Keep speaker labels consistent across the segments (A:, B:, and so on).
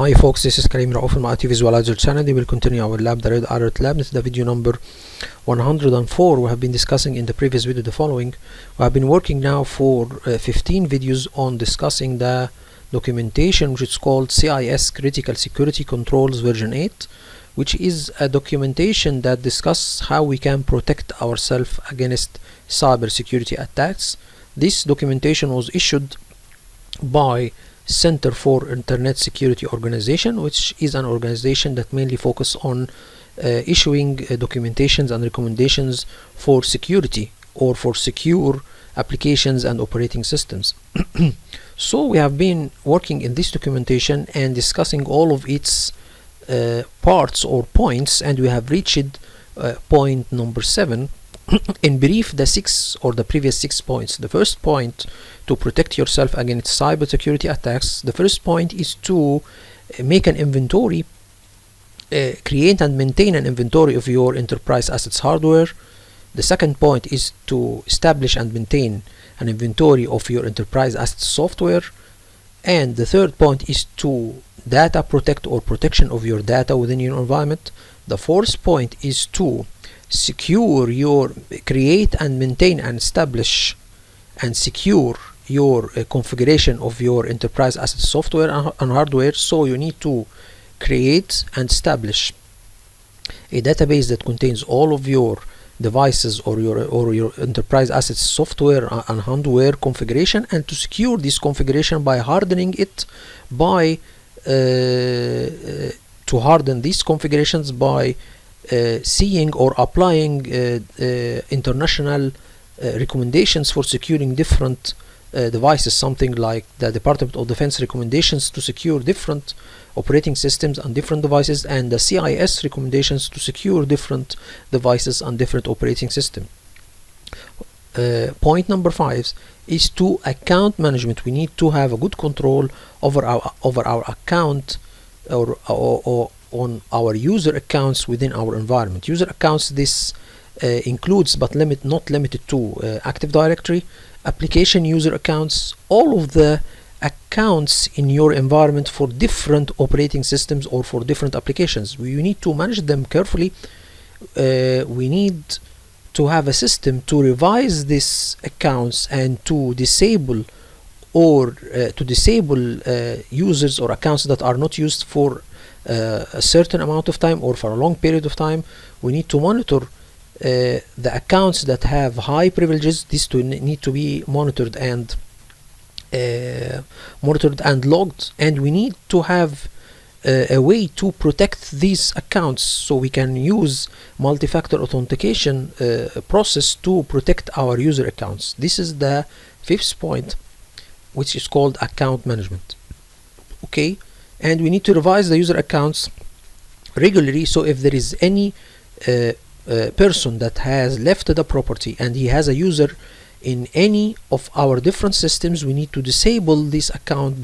A: Hi folks, this is Karim Raouf from IT Visualizer channel. We will continue our lab, the Red Alert Lab. This is the video number 104. We have been discussing in the previous video the following. We have been working now for 15 videos on discussing the documentation which is called CIS Critical Security Controls version 8, which is a documentation that discusses how we can protect ourselves against cybersecurity attacks. This documentation was issued by Center for Internet Security Organization, which is an organization that mainly focus on issuing documentations and recommendations for security or for secure applications and operating systems. So we have been working in this documentation and discussing all of its parts or points, and we have reached point number 7. In brief, the previous 6 points. The first point, to protect yourself against cybersecurity attacks. The first point is to make an inventory, create and maintain an inventory of your enterprise assets hardware. The second point is to establish and maintain an inventory of your enterprise assets software. And the third point is to data protect or protection of your data within your environment. The fourth point is to create and maintain and establish and secure your configuration of your enterprise asset software and hardware. So you need to create and establish a database that contains all of your devices or your enterprise assets software and hardware configuration, and to secure this configuration by hardening it by to harden these configurations by seeing or applying international recommendations for securing different devices, something like the Department of Defense recommendations to secure different operating systems and different devices, and the CIS recommendations to secure different devices and different operating systems. Point number 5 is to account management. We need to have a good control over our account or on our user accounts within our environment. User accounts, this includes but not limited to Active Directory, application user accounts, all of the accounts in your environment for different operating systems or for different applications. We need to manage them carefully. We need to have a system to revise these accounts and to disable users or accounts that are not used for a certain amount of time or for a long period of time. We need to monitor the accounts that have high privileges. These need to be monitored and logged, and we need to have a way to protect these accounts, so we can use multi-factor authentication process to protect our user accounts. This is the 5th point, which is called account management. Okay, and we need to revise the user accounts regularly. So if there is any person that has left the property and he has a user in any of our different systems, we need to disable this account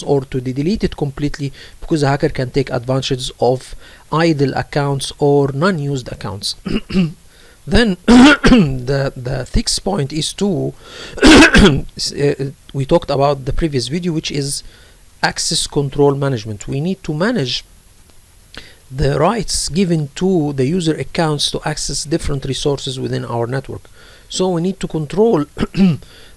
A: or to delete it completely, because a hacker can take advantage of idle accounts or non-used accounts. Then the 6th point is to we talked about the previous video, which is access control management. We need to manage the rights given to the user accounts to access different resources within our network. So we need to control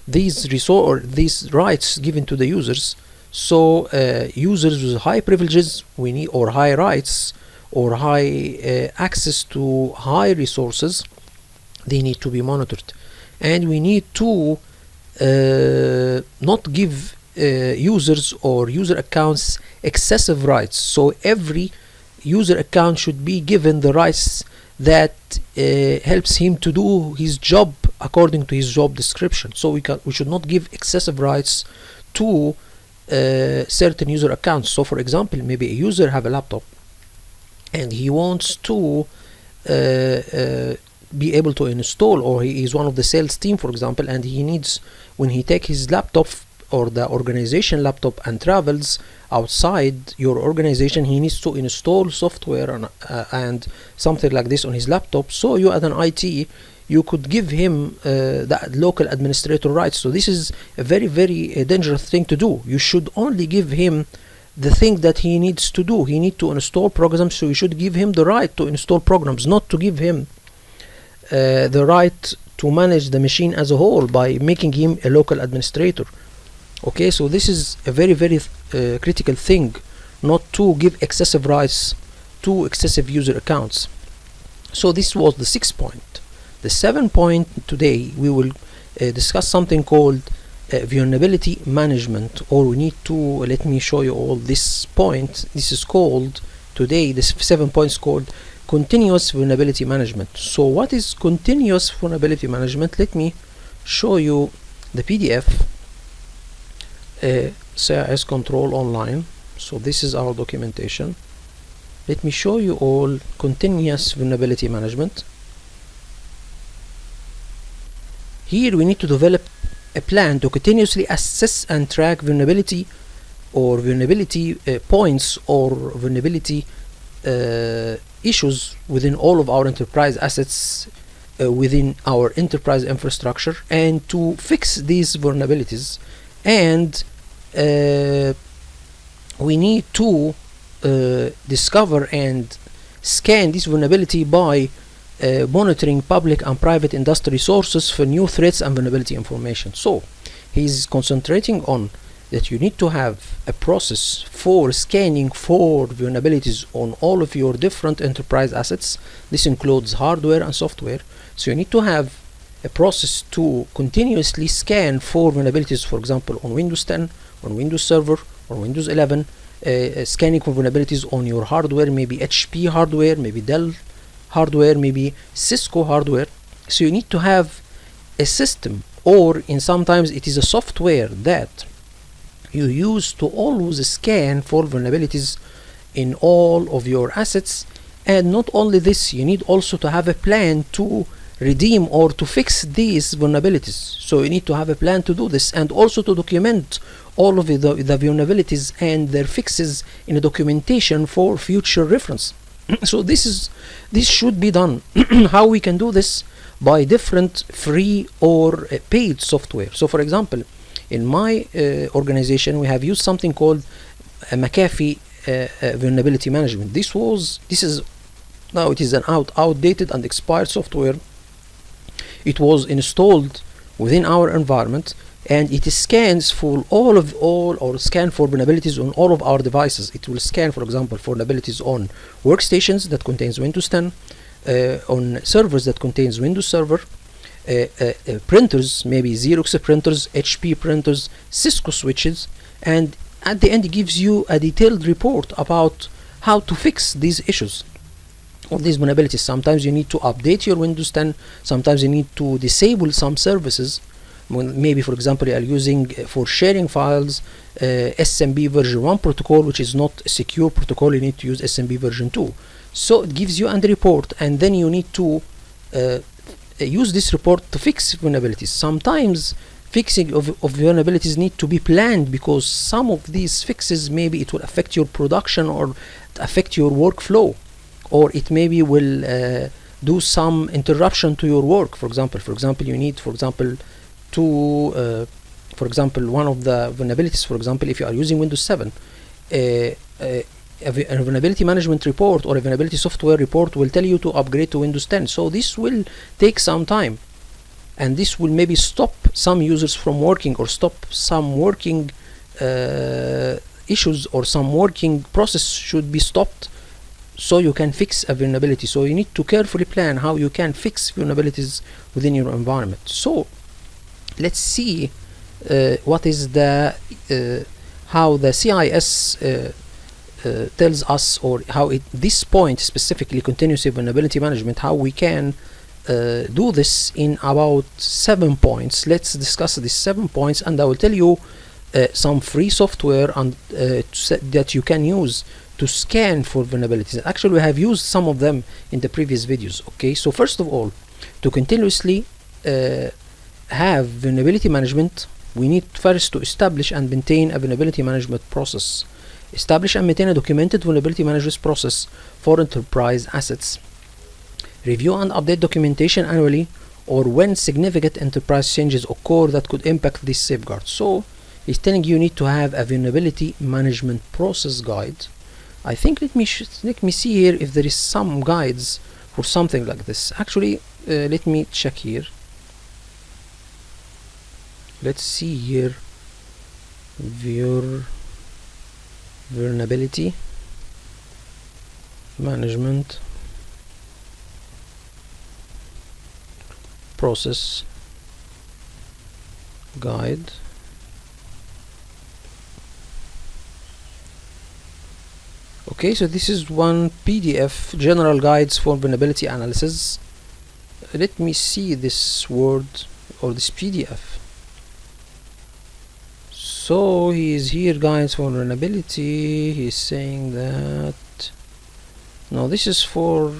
A: these rights given to the users. So users with high privileges, or high rights or high access to high resources, they need to be monitored. And we need to not give users or user accounts excessive rights. So every user account should be given the rights that helps him to do his job according to his job description. So we should not give excessive rights to certain user accounts. So for example, maybe a user have a laptop and he wants to be able to install, or he is one of the sales team, for example, and he needs, when he take his laptop or the organization laptop and travels outside your organization, he needs to install software and something like this on his laptop. So you, as an IT, you could give him the local administrator rights. So this is a very, very dangerous thing to do. You should only give him the thing that he needs to do. He needs to install programs, so you should give him the right to install programs, not to give him the right to manage the machine as a whole by making him a local administrator. Okay, so this is a very critical thing, not to give excessive rights to excessive user accounts. So this was the 6th point. The 7th point, today we will discuss something called vulnerability management, or we need to, let me show you all this point. This is called, today this 7 points called continuous vulnerability management. So what is continuous vulnerability management? Let me show you the PDF, CIS control online. So this is our documentation. Let me show you all continuous vulnerability management. Here we need to develop a plan to continuously assess and track vulnerability or vulnerability points or vulnerability issues within all of our enterprise assets within our enterprise infrastructure, and to fix these vulnerabilities. And we need to discover and scan this vulnerability by monitoring public and private industry sources for new threats and vulnerability information. So he's concentrating on that you need to have a process for scanning for vulnerabilities on all of your different enterprise assets. This includes hardware and software. So you need to have a process to continuously scan for vulnerabilities, for example, on Windows 10, on Windows Server, or Windows 11, scanning for vulnerabilities on your hardware, maybe HP hardware, maybe Dell hardware, maybe Cisco hardware. So you need to have a system, or in sometimes it is a software that you use to always scan for vulnerabilities in all of your assets. And not only this, you need also to have a plan to redeem or to fix these vulnerabilities. So you need to have a plan to do this, and also to document all of the vulnerabilities and their fixes in a documentation for future reference. So this should be done. How we can do this? By different free or paid software. So for example, in my organization, we have used something called McAfee vulnerability management. This is now it is an outdated and expired software. It was installed within our environment, and it scans for scan for vulnerabilities on all of our devices. It will scan, for example, for vulnerabilities on workstations that contains Windows 10, on servers that contains Windows Server, printers, maybe Xerox printers, HP printers, Cisco switches, and at the end it gives you a detailed report about how to fix these issues of these vulnerabilities. Sometimes you need to update your Windows 10, sometimes you need to disable some services. Maybe, for example, you are using for sharing files SMB version 1 protocol, which is not a secure protocol. You need to use SMB version 2. So it gives you a report, and then you need to use this report to fix vulnerabilities. Sometimes fixing of vulnerabilities need to be planned, because some of these fixes, maybe it will affect your production or affect your workflow, or it maybe will do some interruption to your work. For example, you need, for example, one of the vulnerabilities, for example, if you are using Windows 7, a vulnerability management report or a vulnerability software report will tell you to upgrade to Windows 10. So this will take some time, and this will maybe stop some users from working, or stop some working issues, or some working process should be stopped, so you can fix a vulnerability. So you need to carefully plan how you can fix vulnerabilities within your environment. So let's see what is the how the CIS tells us, or how this point specifically, continuous vulnerability management, how we can do this in about 7 points. Let's discuss these 7 points, and I will tell you some free software and that you can use to scan for vulnerabilities. Actually, we have used some of them in the previous videos. Okay, so first of all, to continuously have vulnerability management, we need first to establish and maintain a vulnerability management process. Establish and maintain a documented vulnerability management process for enterprise assets. Review and update documentation annually, or when significant enterprise changes occur that could impact these safeguards. So He's telling you need to have a vulnerability management process guide. I think let me see here if there is some guides for something like this. Actually, let me check here. Let's see here. Vulnerability management process guide. Okay, so this is one PDF, general guides for vulnerability analysis. Let me see this word or this PDF. So he is here, guides for vulnerability. He's saying that no, this is for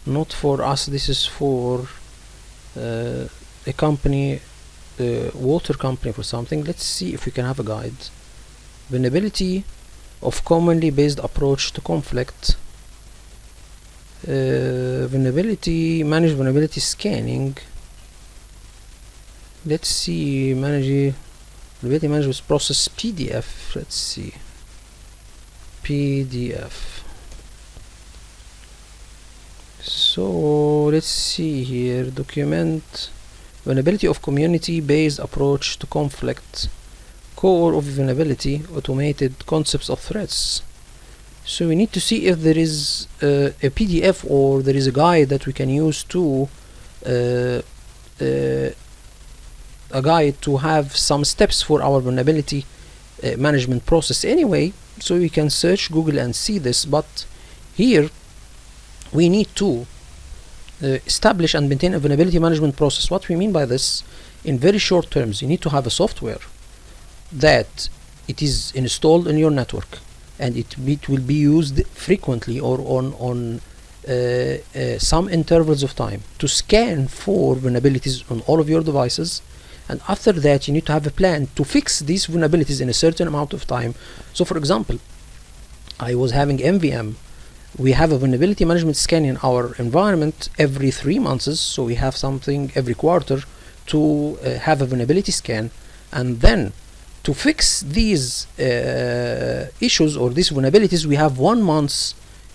A: not for us, this is for a company, water company for something. Let's see if we can have a guide. Vulnerability of commonly based approach to conflict. Vulnerability, manage vulnerability scanning. Let's see, vulnerability management process PDF. Let's see, PDF. So let's see here, document vulnerability of community based approach to conflict, core of vulnerability, automated concepts of threats. So we need to see if there is a PDF or there is a guide that we can use to a guide to have some steps for our vulnerability management process anyway. So we can search Google and see this, but here we need to establish and maintain a vulnerability management process. What we mean by this, in very short terms, you need to have a software that it is installed in your network and it will be used frequently or on some intervals of time to scan for vulnerabilities on all of your devices. And after that, you need to have a plan to fix these vulnerabilities in a certain amount of time. So for example, I was having MVM. We have a vulnerability management scan in our environment every 3 months, so we have something every quarter to have a vulnerability scan, and then to fix these issues or these vulnerabilities, we have 1 month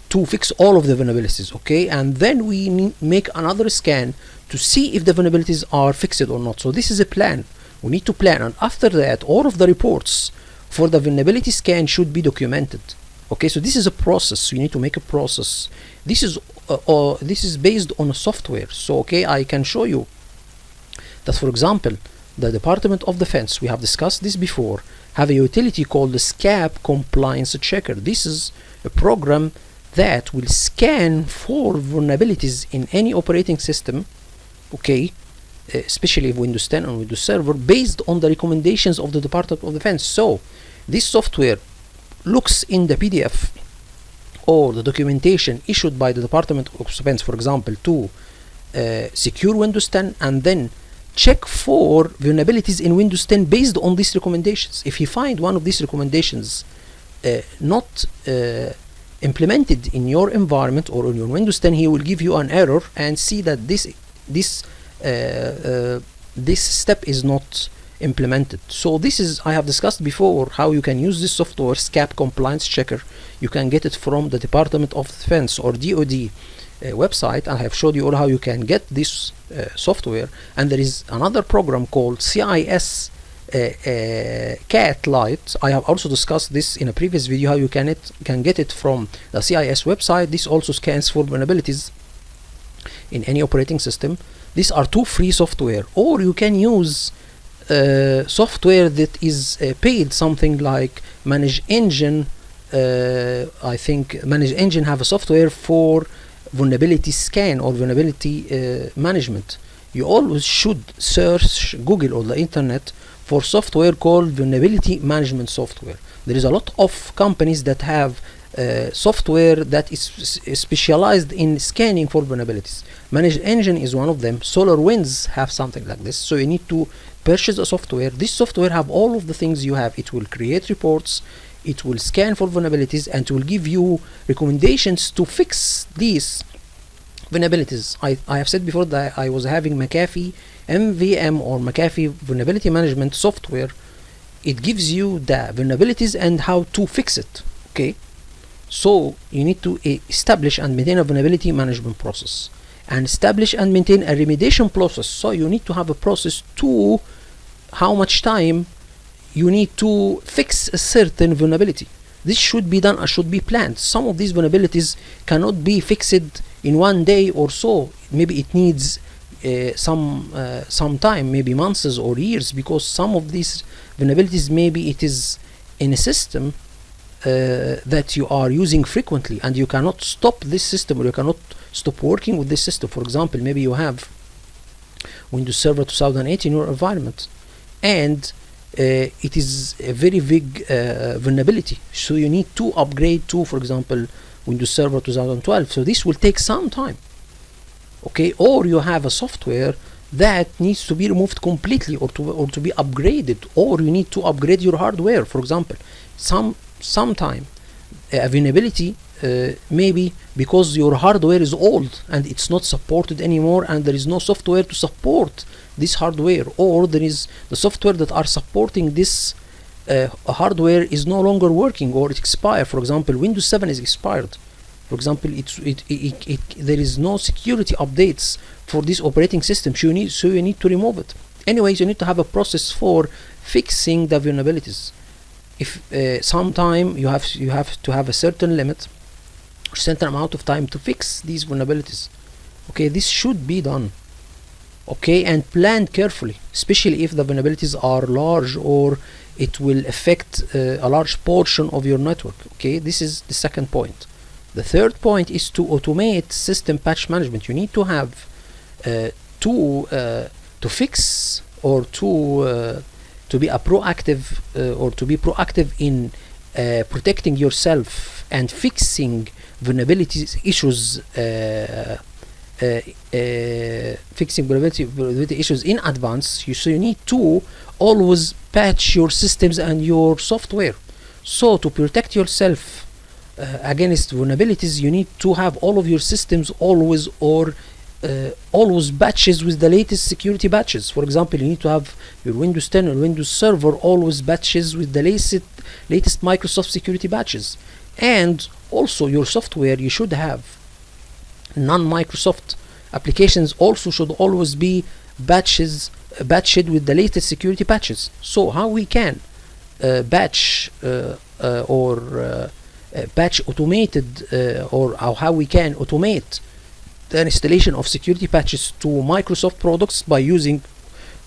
A: to fix all of the vulnerabilities, okay? And then we make another scan to see if the vulnerabilities are fixed or not. So this is a plan. We need to plan, and after that, all of the reports for the vulnerability scan should be documented. Okay, so this is a process. So you need to make a process. This is based on a software. So okay, I can show you that, for example, the Department of Defense, we have discussed this before, have a utility called the SCAP Compliance Checker. This is a program that will scan for vulnerabilities in any operating system, okay, especially Windows 10 and Windows Server, based on the recommendations of the Department of Defense. So this software looks in the PDF or the documentation issued by the Department of Defense, for example, to secure Windows 10, and then check for vulnerabilities in Windows 10 based on these recommendations. If you find one of these recommendations not implemented in your environment or in your Windows 10, he will give you an error and see that this step is not implemented. So this is, I have discussed before how you can use this software, SCAP Compliance Checker. You can get it from the Department of Defense or DoD website. I have showed you all how you can get this software, and there is another program called CIS Cat Lite. I have also discussed this in a previous video, how you can get it from the CIS website. This also scans for vulnerabilities in any operating system. These are two free software, or you can use software that is paid, something like Manage Engine. I think Manage Engine have a software for vulnerability scan or vulnerability management. You always should search Google or the internet for software called vulnerability management software. There is a lot of companies that have software that is specialized in scanning for vulnerabilities. Manage Engine is one of them. SolarWinds have something like this. So you need to purchase a software. This software have all of the things you have. It will create reports, it will scan for vulnerabilities, and it will give you recommendations to fix these vulnerabilities. I have said before that I was having McAfee MVM or McAfee vulnerability management software it gives you the vulnerabilities and how to fix it. Okay, so you need to establish and maintain a vulnerability management process, and establish and maintain a remediation process. So you need to have a process to how much time you need to fix a certain vulnerability. This should be done or should be planned. Some of these vulnerabilities cannot be fixed in one day or so. Maybe it needs some time, maybe months or years, because some of these vulnerabilities, maybe it is in a system that you are using frequently, and you cannot stop this system, or you cannot stop working with this system. For example, maybe you have Windows Server 2008 in your environment, and it is a very big vulnerability, so you need to upgrade to, for example, Windows Server 2012. So this will take some time. Okay, or you have a software that needs to be removed completely, or to be upgraded, or you need to upgrade your hardware. For example, sometime a vulnerability maybe because your hardware is old and it's not supported anymore, and there is no software to support this hardware, or there is the software that are supporting this hardware is no longer working, or it expired. For example, Windows 7 is expired. For example, there is no security updates for this operating system, so you need to remove it. Anyways, you need to have a process for fixing the vulnerabilities. If sometime you have to have a certain limit, or certain amount of time to fix these vulnerabilities. Okay, this should be done. Okay, and planned carefully, especially if the vulnerabilities are large, or it will affect a large portion of your network. Okay, this is the second point. The third point is to automate system patch management. You need to have to fix, or to be a proactive or to be proactive in protecting yourself and fixing vulnerabilities issues, fixing vulnerability issues in advance. So you need to always patch your systems and your software. So to protect yourself against vulnerabilities, you need to have all of your systems always, or always batches with the latest security patches. For example, you need to have your Windows 10 or Windows Server always batches with the latest Microsoft security patches. And also your software, you should have non-Microsoft applications also should always be batched with the latest security patches. So how we can batch batch automated, or how we can automate the installation of security patches to Microsoft products by using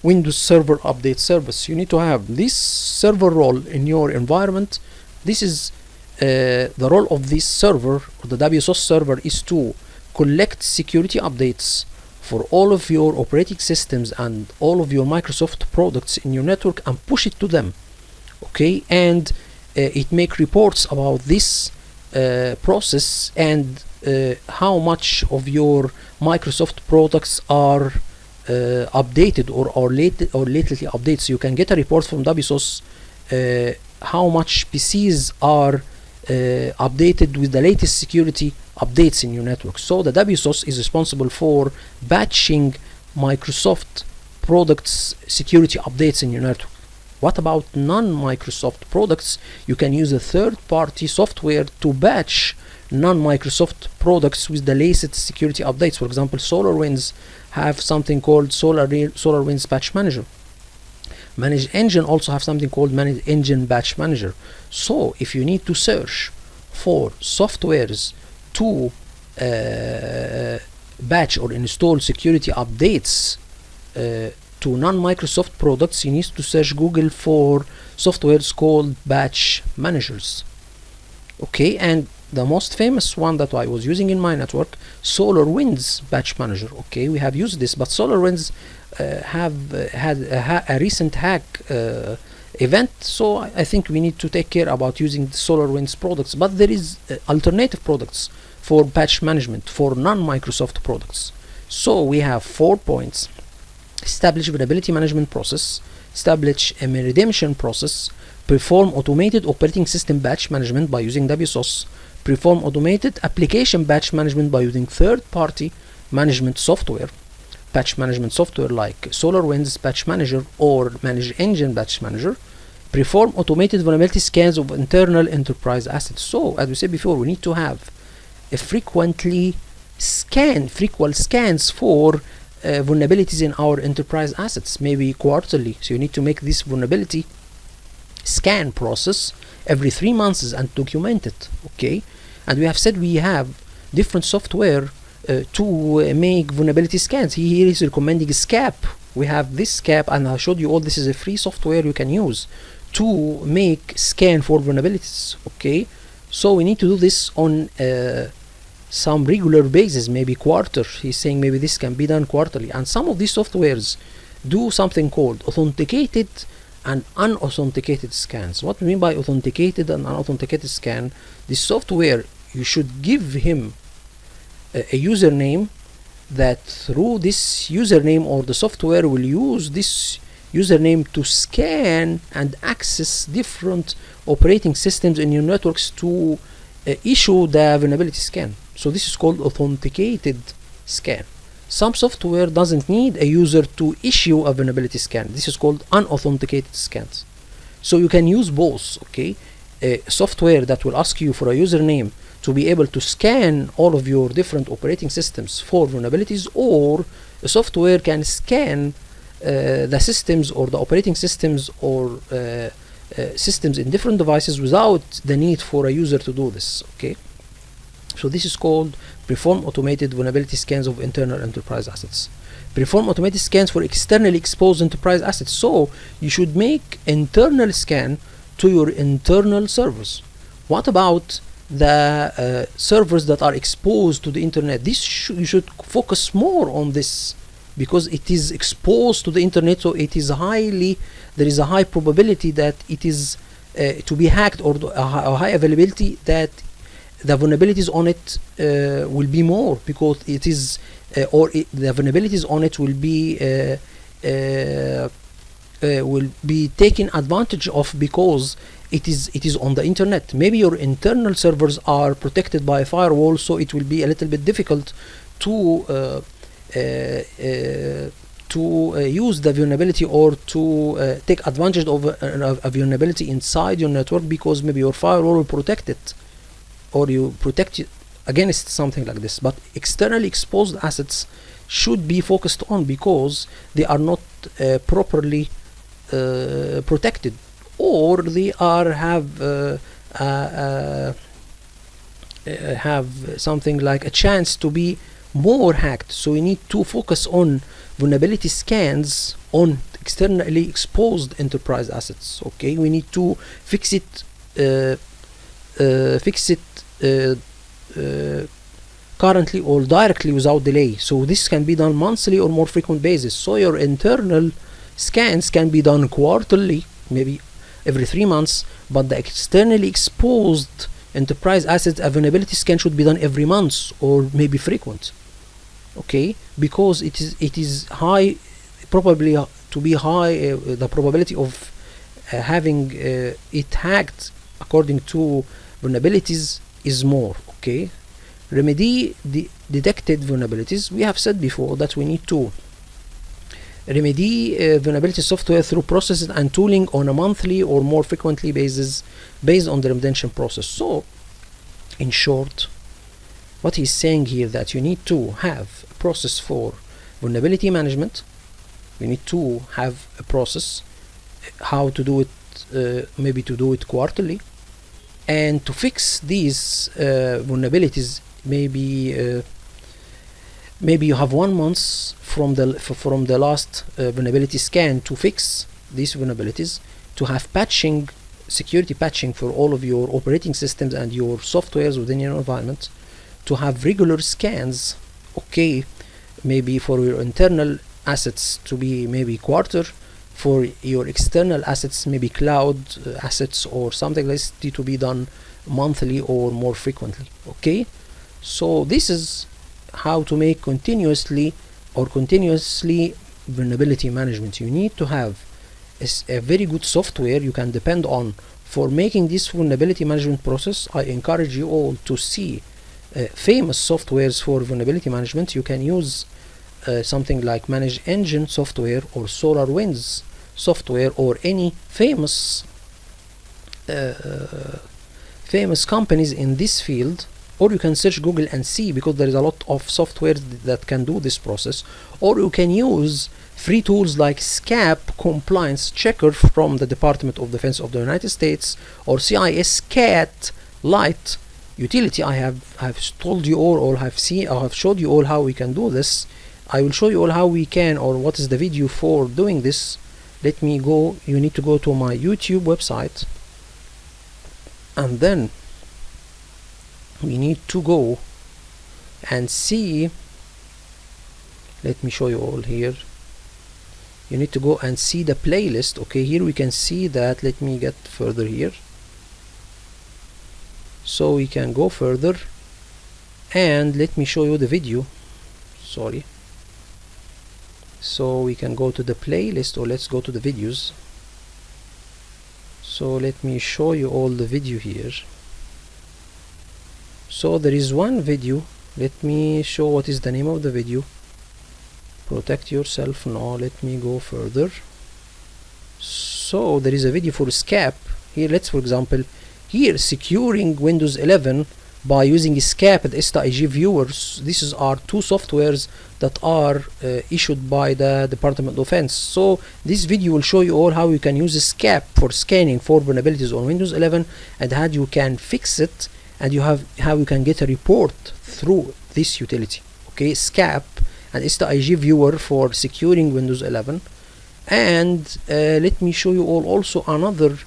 A: Windows Server Update Service. You need to have this server role in your environment. This is the role of this server, or the WSOS server, is to collect security updates for all of your operating systems and all of your Microsoft products in your network, and push it to them. Okay, and it make reports about this process, and how much of your Microsoft products are updated or lately updated. So you can get a report from WSOS how much PCs are updated with the latest security updates in your network. So the WSOS is responsible for batching Microsoft products security updates in your network. What about non-Microsoft products? You can use a third-party software to batch non-Microsoft products with the latest security updates. For example, SolarWinds have something called SolarWinds Patch Manager. Managed Engine also have something called Managed Engine Patch Manager. So if you need to search for softwares to batch or install security updates to non-Microsoft products, you need to search Google for softwares called batch managers. Okay, and the most famous one that I was using in my network, SolarWinds Patch Manager. Okay, we have used this, but SolarWinds have had a recent hack event, so I think we need to take care about using the SolarWinds products. But there is alternative products for patch management for non-Microsoft products. So we have 4 points: establish vulnerability management process, establish a redemption process, perform automated operating system batch management by using WSOS, perform automated application batch management by using third-party management software, patch management software like SolarWinds Patch Manager or Managed Engine Patch Manager, Perform automated vulnerability scans of internal enterprise assets. So as we said before, we need to have a frequent scans for vulnerabilities in our enterprise assets, maybe quarterly. So you need to make this vulnerability scan process every 3 months and document it. Okay, and we have said we have different software to make vulnerability scans. Here is recommending SCAP. We have this SCAP, and I showed you all. This is a free software you can use to make scan for vulnerabilities. Okay, so we need to do this on some regular basis, maybe quarter. He's saying maybe this can be done quarterly, and some of these softwares do something called authenticated and unauthenticated scans. What we mean by authenticated and unauthenticated scan, this software, you should give him a username that through this username, or the software will use this username to scan and access different operating systems in your networks to issue the vulnerability scan. So this is called authenticated scan. Some software doesn't need a user to issue a vulnerability scan. This is called unauthenticated scans. So you can use both. Okay, a software that will ask you for a username to be able to scan all of your different operating systems for vulnerabilities, or a software can scan the systems or the operating systems or systems in different devices without the need for a user to do this. Okay, so this is called perform automated vulnerability scans of internal enterprise assets. Perform automated scans for externally exposed enterprise assets. So you should make internal scan to your internal servers. What about the servers that are exposed to the internet? This you should focus more on this, because it is exposed to the internet, so it is there is a high probability that it is to be hacked, or a high availability that the vulnerabilities on it will be more, because it is the vulnerabilities on it will be taken advantage of, because it is on the internet. Maybe your internal servers are protected by a firewall, so it will be a little bit difficult to use the vulnerability, or to take advantage of a vulnerability inside your network, because maybe your firewall will protect it, or you protect it against something like this. But externally exposed assets should be focused on, because they are not properly protected, or they are have something like a chance to be more hacked. So we need to focus on vulnerability scans on externally exposed enterprise assets. Okay, we need to fix it currently or directly without delay. So this can be done monthly or more frequent basis. So your internal scans can be done quarterly, maybe every 3 months, but the externally exposed enterprise assets vulnerability scan should be done every month, or maybe frequent. Okay, because it is high, probably to be high, the probability of having it hacked according to vulnerabilities is more. Okay, remedy the detected vulnerabilities. We have said before that we need to remedy vulnerability software through processes and tooling on a monthly or more frequently basis, based on the remediation process. So in short, what he's saying here, that you need to have a process for vulnerability management. You need to have a process how to do it, maybe to do it quarterly, and to fix these vulnerabilities. Maybe you have 1 month from the last vulnerability scan to fix these vulnerabilities, to have patching, security patching for all of your operating systems and your softwares within your environment, to have regular scans. Okay, maybe for your internal assets to be maybe quarter, for your external assets, maybe cloud assets or something like this, to be done monthly or more frequently. Okay, so this is how to make continuously vulnerability management. You need to have a very good software you can depend on for making this vulnerability management process. I encourage you all to see famous softwares for vulnerability management. You can use something like Manage Engine software or SolarWinds software, or any famous famous companies in this field, or you can search Google and see, because there is a lot of software that can do this process, or you can use free tools like SCAP compliance checker from the Department of Defense of the United States, or CIS CAT Lite utility. I have told you all, or have showed you all how we can do this. I will show you all how we can, or what is the video for doing this. Let me go. You need to go to my YouTube website, and then we need to go and see. Let me show you all here. You need to go and see the playlist. Okay, here we can see that. Let me get further here, so we can go further, and let me show you the video. Sorry. So we can go to the playlist, or let's go to the videos. So let me show you all the video here. So there is one video. Let me show what is the name of the video. Protect yourself. No, let me go further. So there is a video for SCAP here. Let's, for example, here, securing Windows 11 by using SCAP and STIG viewers. These are two softwares that are issued by the Department of Defense. So this video will show you all how you can use SCAP for scanning for vulnerabilities on Windows 11, and how you can fix it, and how you can get a report through this utility. Okay, SCAP and STIG viewer for securing Windows 11. And let me show you all also another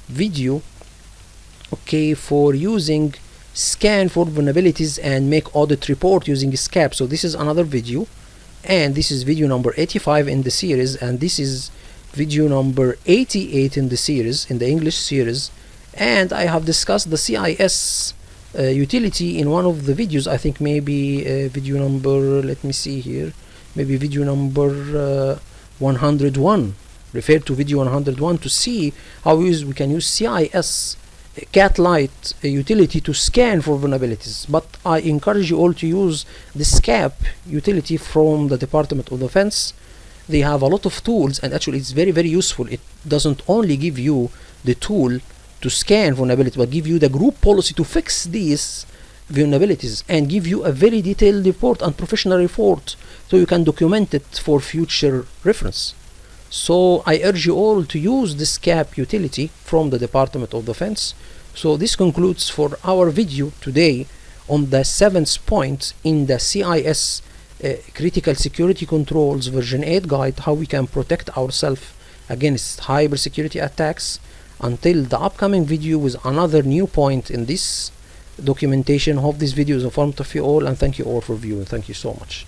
A: video, okay, for using scan for vulnerabilities and make audit report using SCAP. So this is another video, and this is video number 85 in the series, and this is video number 88 in the series, in the English series. And I have discussed the CIS utility in one of the videos. I think maybe video number, let me see here, maybe video number 101. Refer to video 101 to see how we can use CIS CAT Lite utility to scan for vulnerabilities. But I encourage you all to use the SCAP utility from the Department of Defense. They have a lot of tools, and actually it's very, very useful. It doesn't only give you the tool to scan vulnerability, but give you the group policy to fix these vulnerabilities, and give you a very detailed report and professional report, so you can document it for future reference. So I urge you all to use the SCAP utility from the Department of Defense. So this concludes for our video today on the 7th point in the CIS Critical Security Controls version 8 guide, how we can protect ourselves against cybersecurity attacks. Until the upcoming video with another new point in this documentation. Hope this video is informative for you all, and thank you all for viewing. Thank you so much.